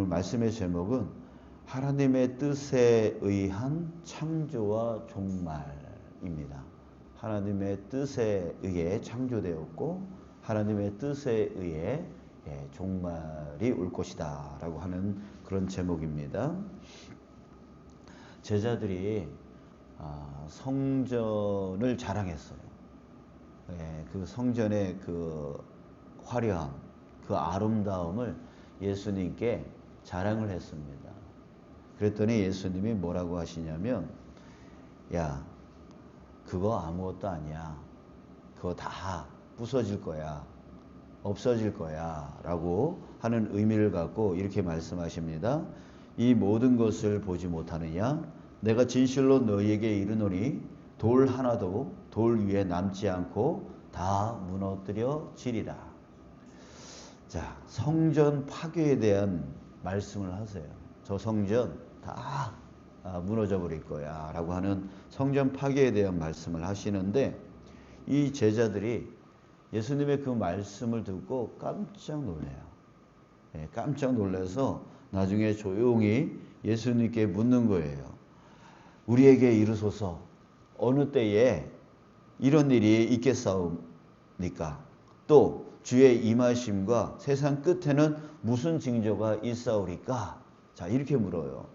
말씀의 제목은 하나님의 뜻에 의한 창조와 종말입니다. 하나님의 뜻에 의해 창조되었고 하나님의 뜻에 의해 종말이 올 것이다 라고 하는 그런 제목입니다. 제자들이 성전을 자랑했어요. 그 성전의 그 화려함, 그 아름다움을 예수님께 자랑을 했습니다. 그랬더니 예수님이 뭐라고 하시냐면, 야, 그거 아무것도 아니야. 그거 다 부서질 거야. 없어질 거야. 라고 하는 의미를 갖고 이렇게 말씀하십니다. 이 모든 것을 보지 못하느냐? 내가 진실로 너희에게 이르노니 돌 하나도 돌 위에 남지 않고 다 무너뜨려지리라. 자, 성전 파괴에 대한 말씀을 하세요. 저 성전 다 무너져 버릴 거야 라고 하는 성전 파괴에 대한 말씀을 하시는데, 이 제자들이 예수님의 그 말씀을 듣고 깜짝 놀래요. 깜짝 놀라서 나중에 조용히 예수님께 묻는 거예요. 우리에게 이르소서, 어느 때에 이런 일이 있겠사옵니까? 또 주의 임하심과 세상 끝에는 무슨 징조가 있사오리까? 자, 이렇게 물어요.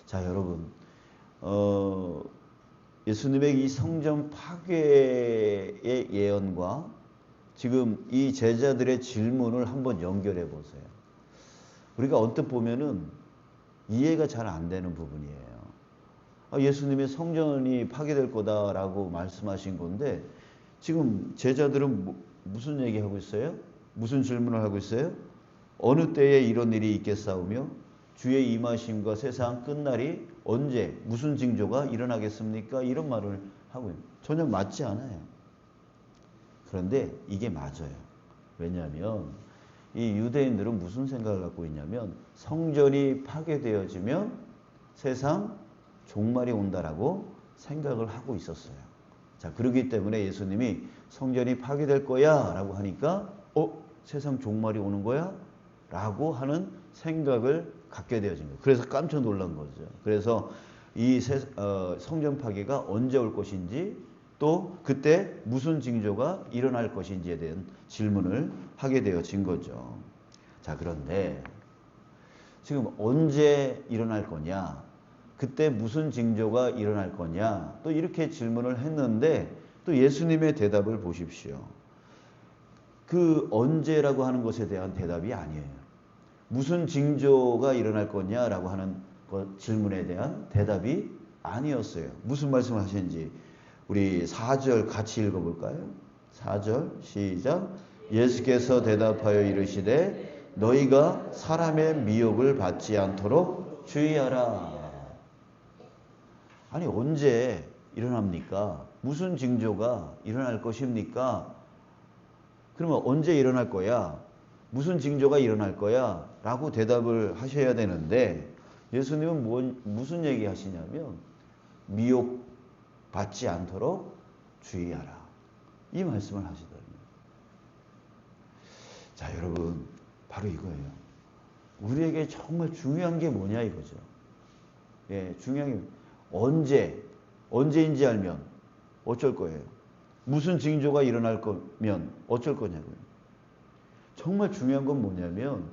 자, 여러분, 예수님의 이 성전 파괴의 예언과 지금 이 제자들의 질문을 한번 연결해 보세요. 우리가 언뜻 보면은 이해가 잘 안 되는 부분이에요. 예수님의 성전이 파괴될 거다라고 말씀하신 건데, 지금 제자들은 무슨 얘기하고 있어요? 무슨 질문을 하고 있어요? 어느 때에 이런 일이 있겠사오며 주의 임하심과 세상 끝날이 언제 무슨 징조가 일어나겠습니까? 이런 말을 하고 있는, 전혀 맞지 않아요. 그런데 이게 맞아요. 왜냐하면 이 유대인들은 무슨 생각을 갖고 있냐면, 성전이 파괴되어지면 세상 종말이 온다라고 생각을 하고 있었어요. 자, 그렇기 때문에 예수님이 성전이 파괴될 거야 라고 하니까 세상 종말이 오는 거야? 라고 하는 생각을 갖게 되어진 거예요. 그래서 깜짝 놀란 거죠. 그래서 이 성전 파괴가 언제 올 것인지, 또 그때 무슨 징조가 일어날 것인지에 대한 질문을 하게 되어진 거죠. 자, 그런데 지금 언제 일어날 거냐, 그때 무슨 징조가 일어날 거냐, 또 이렇게 질문을 했는데 또 예수님의 대답을 보십시오. 그 언제라고 하는 것에 대한 대답이 아니에요. 무슨 징조가 일어날 거냐라고 하는 질문에 대한 대답이 아니었어요. 무슨 말씀을 하시는지 우리 4절 같이 읽어볼까요? 4절 시작. 예수께서 대답하여 이르시되 너희가 사람의 미혹을 받지 않도록 주의하라. 아니, 언제 일어납니까? 무슨 징조가 일어날 것입니까? 그러면 언제 일어날 거야? 무슨 징조가 일어날 거야? 라고 대답을 하셔야 되는데, 예수님은 무슨 얘기 하시냐면 미혹 받지 않도록 주의하라, 이 말씀을 하시더라고요. 자, 여러분, 바로 이거예요. 우리에게 정말 중요한 게 뭐냐 이거죠. 중요한 게 언제인지 알면 어쩔 거예요. 무슨 징조가 일어날 거면 어쩔 거냐고요. 정말 중요한 건 뭐냐면,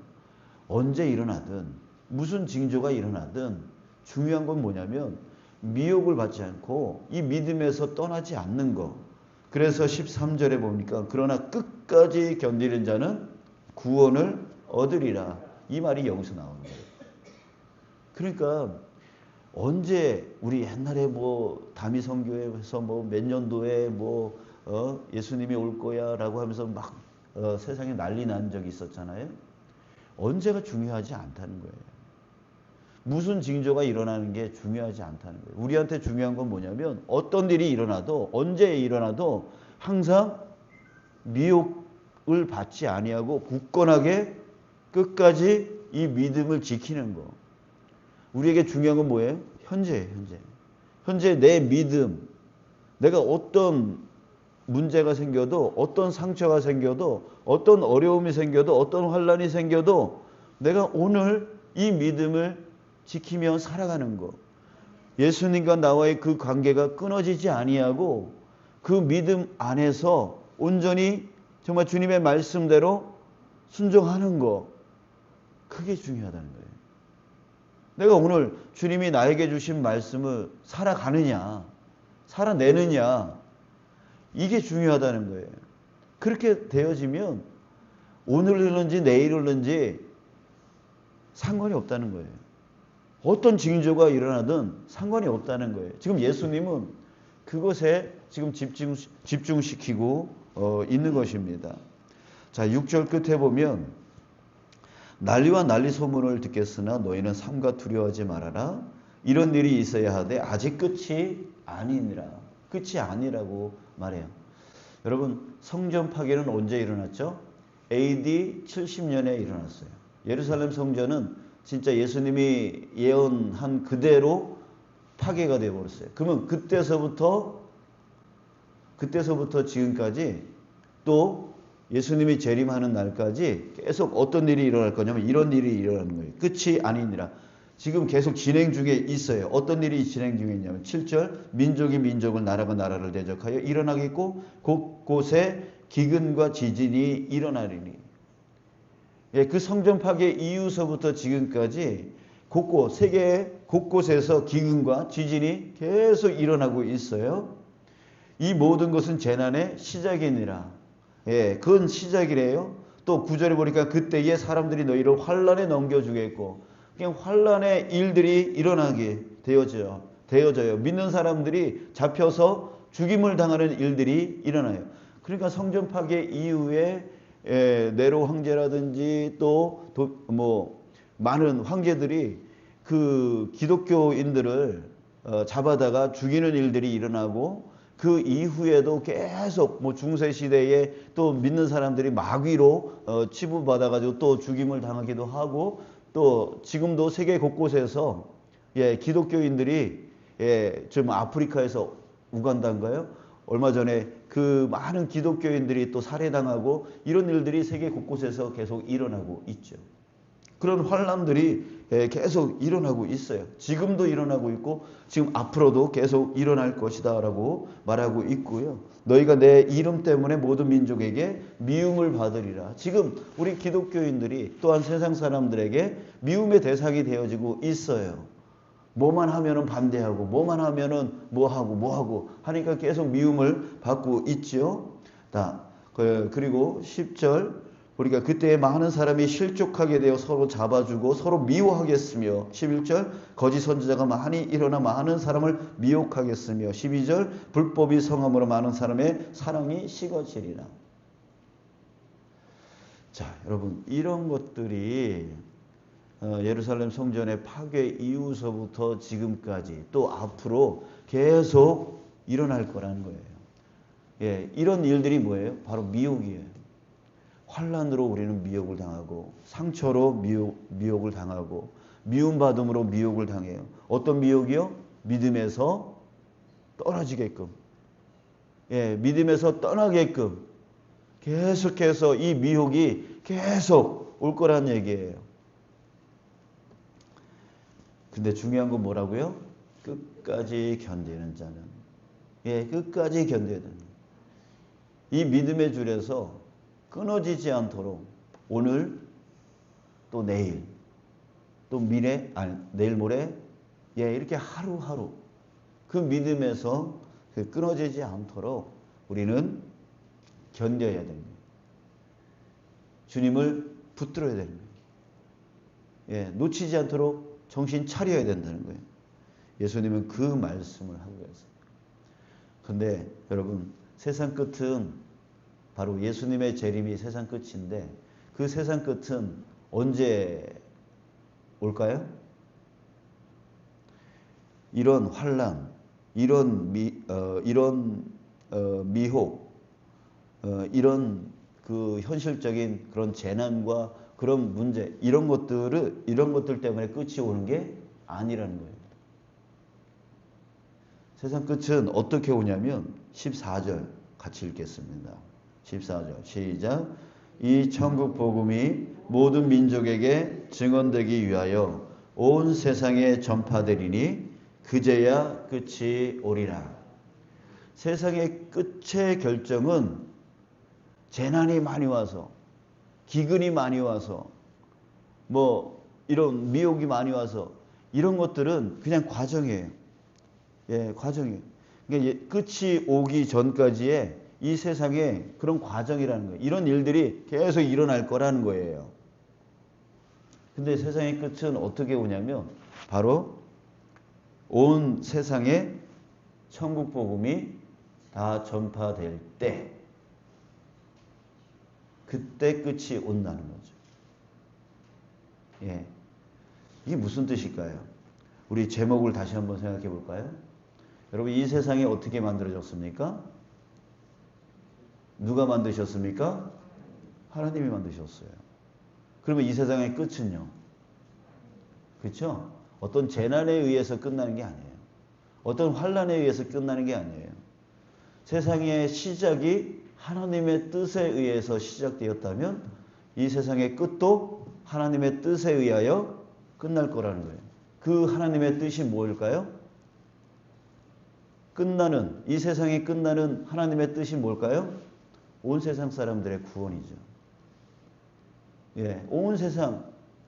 언제 일어나든 무슨 징조가 일어나든 중요한 건 뭐냐면 미혹을 받지 않고 이 믿음에서 떠나지 않는 거. 그래서 13절에 보니까 그러나 끝까지 견디는 자는 구원을 얻으리라, 이 말이 여기서 나오는 거예요. 그러니까 언제, 우리 옛날에 다미 선교회에서 몇 년도에 예수님이 올 거야 라고 하면서 막 세상에 난리 난 적이 있었잖아요. 언제가 중요하지 않다는 거예요. 무슨 징조가 일어나는 게 중요하지 않다는 거예요. 우리한테 중요한 건 뭐냐면, 어떤 일이 일어나도, 언제 일어나도 항상 미혹을 받지 아니하고 굳건하게 끝까지 이 믿음을 지키는 거. 우리에게 중요한 건 뭐예요? 현재예요, 현재. 현재 내 믿음. 내가 어떤 문제가 생겨도, 어떤 상처가 생겨도, 어떤 어려움이 생겨도, 어떤 환난이 생겨도 내가 오늘 이 믿음을 지키며 살아가는 것. 예수님과 나와의 그 관계가 끊어지지 아니하고 그 믿음 안에서 온전히 정말 주님의 말씀대로 순종하는 것. 그게 중요하다는 거예요. 내가 오늘 주님이 나에게 주신 말씀을 살아가느냐, 살아내느냐, 이게 중요하다는 거예요. 그렇게 되어지면 오늘 일는지 내일 일는지 상관이 없다는 거예요. 어떤 징조가 일어나든 상관이 없다는 거예요. 지금 예수님은 그것에 지금 집중시키고 있는 것입니다. 자, 6절 끝에 보면 난리와 난리 소문을 듣겠으나 너희는 삼가 두려워하지 말아라. 이런 일이 있어야 하되 아직 끝이 아니니라. 끝이 아니라고 말해요. 여러분, 성전 파괴는 언제 일어났죠? AD 70년에 일어났어요. 예루살렘 성전은 진짜 예수님이 예언한 그대로 파괴가 되어버렸어요. 그러면 그때서부터 지금까지 또 예수님이 재림하는 날까지 계속 어떤 일이 일어날 거냐면 이런 일이 일어나는 거예요. 끝이 아니니라. 지금 계속 진행 중에 있어요. 어떤 일이 진행 중에 있냐면 7절 민족이 민족을 나라가 나라를 대적하여 일어나겠고 곳곳에 기근과 지진이 일어나리니. 예, 그 성전 파괴 이후서부터 지금까지 세계 곳곳에서 기근과 지진이 계속 일어나고 있어요. 이 모든 것은 재난의 시작이니라. 예, 그건 시작이래요. 또 9절에 보니까 그때에 사람들이 너희를 환란에 넘겨주겠고, 그냥 환란의 일들이 일어나게 되어져요. 믿는 사람들이 잡혀서 죽임을 당하는 일들이 일어나요. 그러니까 성전 파괴 이후에 네로 황제라든지 또 많은 황제들이 그 기독교인들을 잡아다가 죽이는 일들이 일어나고 그 이후에도 계속 중세 시대에 또 믿는 사람들이 마귀로 치부받아가지고 또 죽임을 당하기도 하고 또 지금도 세계 곳곳에서 기독교인들이 지금 아프리카에서 우간다인가요? 얼마 전에 그 많은 기독교인들이 또 살해당하고 이런 일들이 세계 곳곳에서 계속 일어나고 있죠. 그런 환란들이 계속 일어나고 있어요. 지금도 일어나고 있고 지금 앞으로도 계속 일어날 것이다 라고 말하고 있고요. 너희가 내 이름 때문에 모든 민족에게 미움을 받으리라. 지금 우리 기독교인들이 또한 세상 사람들에게 미움의 대상이 되어지고 있어요. 뭐만 하면은 반대하고 뭐만 하면은 뭐하고 하니까 계속 미움을 받고 있죠. 그리고 10절 우리가 그때에 많은 사람이 실족하게 되어 서로 잡아주고 서로 미워하겠으며 11절 거짓 선지자가 많이 일어나 많은 사람을 미혹하겠으며 12절 불법이 성함으로 많은 사람의 사랑이 식어지리라. 자, 여러분 이런 것들이 예루살렘 성전의 파괴 이후서부터 지금까지 또 앞으로 계속 일어날 거라는 거예요. 예, 이런 일들이 뭐예요? 바로 미혹이에요. 환란으로 우리는 미혹을 당하고 상처로 미혹을 당하고 미움받음으로 미혹을 당해요. 어떤 미혹이요? 믿음에서 떨어지게끔. 예, 믿음에서 떠나게끔 계속해서 이 미혹이 계속 올 거란 얘기예요. 근데 중요한 건 뭐라고요? 끝까지 견디는 자는. 예, 끝까지 견뎌야 됩니다. 이 믿음의 줄에서 끊어지지 않도록 오늘 또 내일 또 내일 모레 이렇게 하루하루 그 믿음에서 끊어지지 않도록 우리는 견뎌야 됩니다. 주님을 붙들어야 됩니다. 놓치지 않도록 정신 차려야 된다는 거예요. 예수님은 그 말씀을 하고 계세요. 근데 여러분 세상 끝은 바로 예수님의 재림이 세상 끝인데 그 세상 끝은 언제 올까요? 이런 환란, 이런 미혹, 이런 그 현실적인 그런 재난과 그런 문제 이런 것들 때문에 끝이 오는 게 아니라는 거예요. 세상 끝은 어떻게 오냐면 14절 같이 읽겠습니다. 14절 시작. 이 천국 복음이 모든 민족에게 증언되기 위하여 온 세상에 전파되리니 그제야 끝이 오리라. 세상의 끝의 결정은 재난이 많이 와서, 기근이 많이 와서, 뭐 이런 미혹이 많이 와서, 이런 것들은 그냥 과정이에요. 예, 과정이에요. 그러니까 끝이 오기 전까지의 이 세상에 그런 과정이라는 거예요. 이런 일들이 계속 일어날 거라는 거예요. 근데 세상의 끝은 어떻게 오냐면 바로 온 세상에 천국 복음이 다 전파될 때, 그때 끝이 온다는 거죠. 예. 이게 무슨 뜻일까요? 우리 제목을 다시 한번 생각해 볼까요? 여러분, 이 세상이 어떻게 만들어졌습니까? 누가 만드셨습니까? 하나님이 만드셨어요. 그러면 이 세상의 끝은요? 그렇죠? 어떤 재난에 의해서 끝나는 게 아니에요. 어떤 환난에 의해서 끝나는 게 아니에요. 세상의 시작이 하나님의 뜻에 의해서 시작되었다면 이 세상의 끝도 하나님의 뜻에 의하여 끝날 거라는 거예요. 그 하나님의 뜻이 뭘까요? 끝나는, 이 세상이 끝나는 하나님의 뜻이 뭘까요? 온 세상 사람들의 구원이죠. 예, 온 세상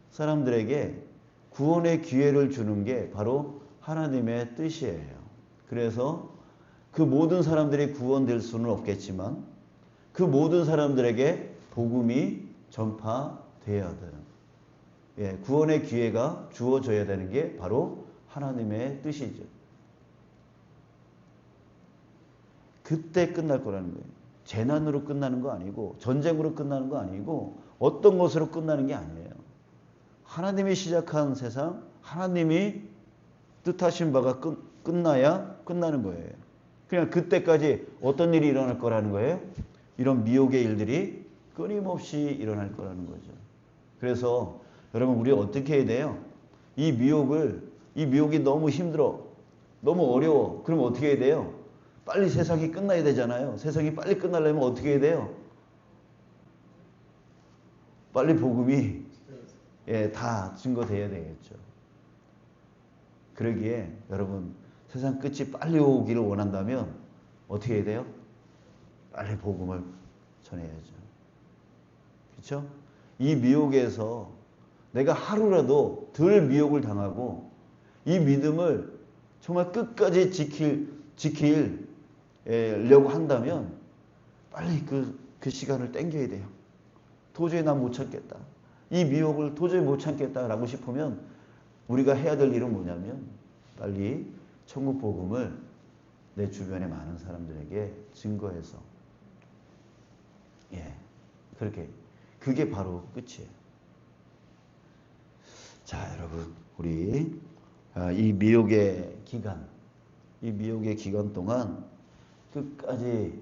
사람들에게 구원의 기회를 주는 게 바로 하나님의 뜻이에요. 그래서 그 모든 사람들이 구원될 수는 없겠지만 그 모든 사람들에게 복음이 전파되어야 되는, 예, 구원의 기회가 주어져야 되는 게 바로 하나님의 뜻이죠. 그때 끝날 거라는 거예요. 재난으로 끝나는 거 아니고, 전쟁으로 끝나는 거 아니고, 어떤 것으로 끝나는 게 아니에요. 하나님이 시작한 세상, 하나님이 뜻하신 바가 끝나야 끝나는 거예요. 그냥 그때까지 어떤 일이 일어날 거라는 거예요? 이런 미혹의 일들이 끊임없이 일어날 거라는 거죠. 그래서 여러분, 우리 어떻게 해야 돼요? 이 미혹이 너무 힘들어, 너무 어려워. 그럼 어떻게 해야 돼요? 빨리 세상이 끝나야 되잖아요. 세상이 빨리 끝나려면 어떻게 해야 돼요? 빨리 복음이, 예, 다 증거돼야 되겠죠. 그러기에 여러분, 세상 끝이 빨리 오기를 원한다면 어떻게 해야 돼요? 빨리 복음을 전해야죠. 그렇죠? 이 미혹에서 내가 하루라도 덜 미혹을 당하고 이 믿음을 정말 끝까지 지키려고 한다면 빨리 그 시간을 땡겨야 돼요. 도저히 난 못 참겠다. 이 미혹을 도저히 못 참겠다라고 싶으면 우리가 해야 될 일은 뭐냐면 빨리 천국 복음을 내 주변의 많은 사람들에게 증거해서, 예, 그게 바로 끝이에요. 자, 여러분, 우리 이 미혹의 기간 동안 끝까지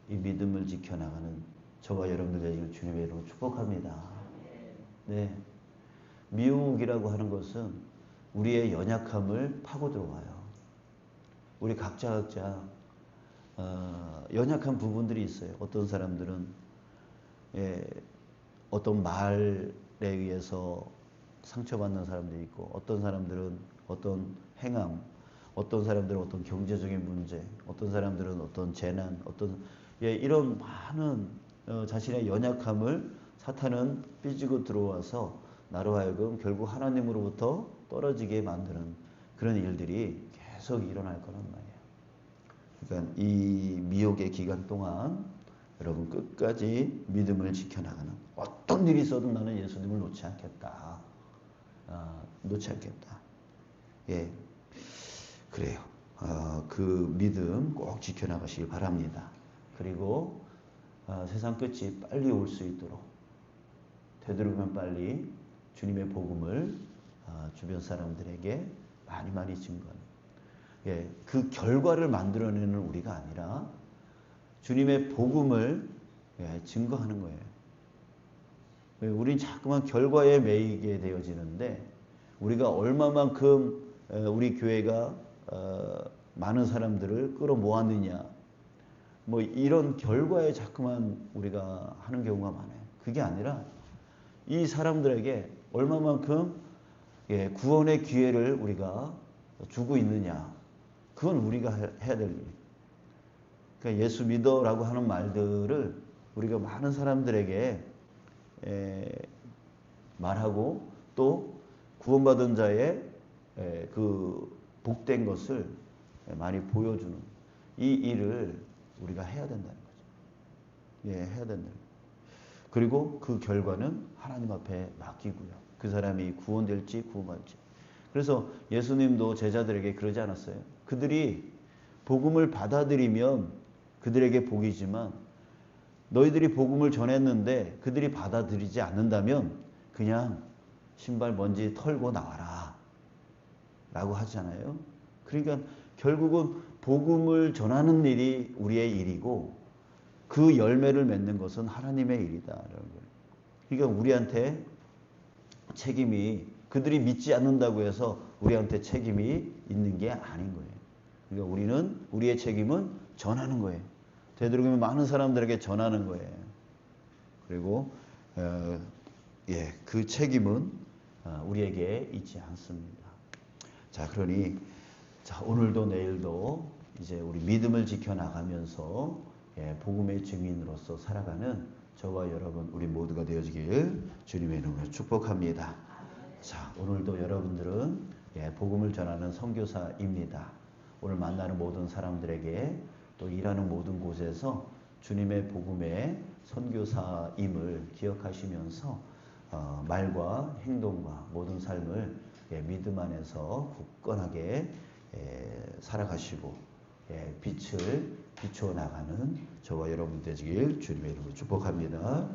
이 믿음을 지켜나가는 저와 여러분들 되시길 주님의 이름으로 축복합니다. 네, 미혹이라고 하는 것은 우리의 연약함을 파고 들어와요. 우리 각자 연약한 부분들이 있어요. 어떤 사람들은, 예, 어떤 말에 의해서 상처받는 사람들이 있고, 어떤 사람들은 어떤 행함, 어떤 사람들은 어떤 경제적인 문제, 어떤 사람들은 어떤 재난, 예, 이런 많은 자신의 연약함을 사탄은 삐지고 들어와서 나로 하여금 결국 하나님으로부터 떨어지게 만드는 그런 일들이 계속 일어날 거란 말이에요. 그러니까 이 미혹의 기간 동안 여러분 끝까지 믿음을 지켜나가는, 어떤 일이 있어도 나는 예수님을 놓지 않겠다. 놓지 않겠다. 예, 그래요. 그 믿음 꼭 지켜나가시길 바랍니다. 그리고 세상 끝이 빨리 올 수 있도록 되도록이면 빨리 주님의 복음을 주변 사람들에게 많이 증거하는, 예, 그 결과를 만들어내는 우리가 아니라 주님의 복음을, 예, 증거하는 거예요. 우린 자꾸만 결과에 매이게 되어지는데 우리가 얼마만큼 우리 교회가 많은 사람들을 끌어모았느냐, 뭐 이런 결과에 자꾸만 우리가 하는 경우가 많아요. 그게 아니라 이 사람들에게 얼마만큼 구원의 기회를 우리가 주고 있느냐. 그건 우리가 해야 될 일. 그러니까 예수 믿어라고 하는 말들을 우리가 많은 사람들에게 말하고 또 구원받은 자의 그 복된 것을 많이 보여주는 이 일을 우리가 해야 된다는 거죠. 해야 된다. 그리고 그 결과는 하나님 앞에 맡기고요. 그 사람이 구원될지 구원받을지. 그래서 예수님도 제자들에게 그러지 않았어요. 그들이 복음을 받아들이면 그들에게 복이지만 너희들이 복음을 전했는데 그들이 받아들이지 않는다면 그냥 신발 먼지 털고 나와라 라고 하잖아요. 그러니까 결국은 복음을 전하는 일이 우리의 일이고 그 열매를 맺는 것은 하나님의 일이다. 그러니까 우리한테 책임이 그들이 믿지 않는다고 해서 우리한테 책임이 있는 게 아닌 거예요. 그러니까 우리는 우리의 책임은 전하는 거예요. 되도록이면 많은 사람들에게 전하는 거예요. 그리고 그 책임은 우리에게 있지 않습니다. 자, 그러니 오늘도 내일도 이제 우리 믿음을 지켜나가면서 복음의 증인으로서 살아가는 저와 여러분 우리 모두가 되어지길 주님의 이름으로 축복합니다. 자, 오늘도 여러분들은 복음을 전하는 선교사입니다. 오늘 만나는 모든 사람들에게 또 일하는 모든 곳에서 주님의 복음의 선교사임을 기억하시면서 말과 행동과 모든 삶을 믿음 안에서 굳건하게 살아가시고 빛을 비추어 나가는 저와 여러분 되시길 주님의 이름으로 축복합니다.